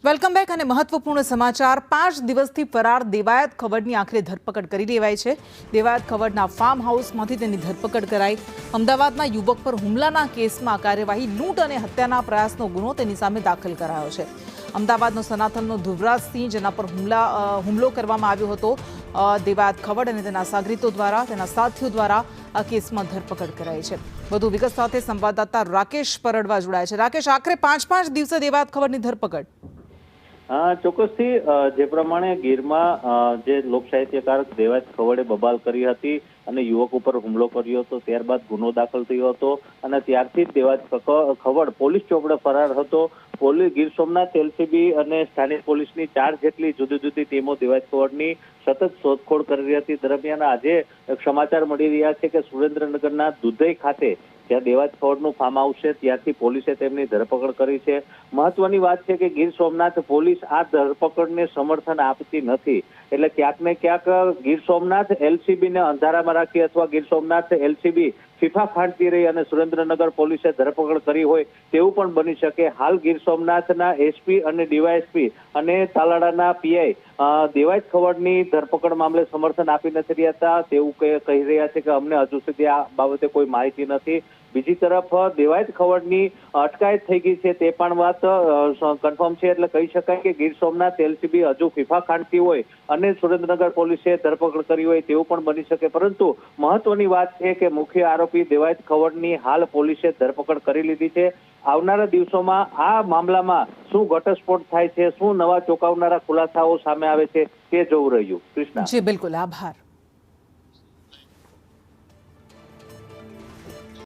Welcome back અને મહત્વપૂર્ણ સમાચાર 5 દિવસથી ફરાર દેવાયત ખવડની આખરે ધરપકડ કરી લેવાઈ છે। દેવાયત ખવડના ફાર્મ હાઉસમાંથી તેની ધરપકડ કરાઈ। અમદાવાદના યુવક પર હુમલાના કેસમાં કાર્યવાહી લૂંટ અને હત્યાના પ્રયાસનો ગુનો તેની સામે દાખલ કરાયો છે। અમદાવાદનો સનાતનનો ધ્રુવરાજસિંહ જેના પર હુમલો કરવામાં આવ્યો હતો દેવાયત ખવડ અને તેના સાગરીતો દ્વારા તેના સાથીઓ દ્વારા આ કેસમાં ધરપકડ કરાઈ છે। વધુ વિગત સાથે સંવાદદાતા રાકેશ પરડવા જોડાય છે। રાકેશ, આખરે 5 દિવસે દેવાયત ખવડની ધરપકડ। ચોક્કસથી જે પ્રમાણે ગીરમાં જે લોક સાહિત્યકાર દેવાયત ખવડે બબાલ કરી હતી અને યુવક ઉપર હુમલો કર્યો હતો, ત્યારબાદ ગુનો દાખલ થયો હતો અને ત્યારથી જ દેવાયત ખવડ પોલીસ ચોપડે ફરાર હતો। ગીર સોમનાથ એલસીબી અને સ્થાનિક પોલીસની 4 જેટલી જુદી જુદી ટીમો દેવાયત ખવડની સતત શોધખોળ કરી રહી હતી। દરમિયાન આજે સમાચાર મળી રહ્યા છે કે સુરેન્દ્રનગરના દુધઈ ખાતે જ્યાં દેવાયત ખવડનું ફાર્મ હાઉસ છે ત્યાંથી પોલીસે તેમની ધરપકડ કરી છે। મહત્વની વાત છે કે ગીર સોમનાથ પોલીસ આ ધરપકડને સમર્થન આપતી નથી, એટલે ક્યાંક ને ક્યાંક ગીર સોમનાથ એલસીબીને અંધારામાં રાખી અથવા ગીર સોમનાથ એલસીબી ફીફા ફાંટતી રહી અને સુરેન્દ્રનગર પોલીસે ધરપકડ કરી હોય તેવું પણ બની શકે। હાલ ગીર સોમનાથના એસપી અને ડીવાયએસપી અને તાલાળાના પીઆઈ દેવાયત ખવડની ધરપકડ મામલે સમર્થન આપી નથી રહ્યા તેવું કહી રહ્યા છે કે અમને હજુ સુધી આ બાબતે કોઈ માહિતી નથી। બીજી તરફ દેવાયત ખવડની અટકાયત થઈ ગઈ છે તે પણ વાત કન્ફર્મ છે, એટલે કહી શકાય કે ગીર સોમનાથ એલસીબી હજુ ફીફા ખાંડતી હોય અને સુરેન્દ્રનગર પોલીસે ધરપકડ કરી હોય તેવું પણ બની શકે। પરંતુ મહત્વની વાત છે કે મુખ્ય આરોપી દેવાયત ખવડની હાલ પોલીસે ધરપકડ કરી લીધી છે। આવનારા દિવસોમાં આ મામલામાં શું ઘટસ્ફોટ થાય છે, શું નવા ચોંકાવનારા ખુલાસાઓ સામે આવે છે તે જોવું રહ્યું। કૃષ્ણા। જી બિલકુલ, આભાર।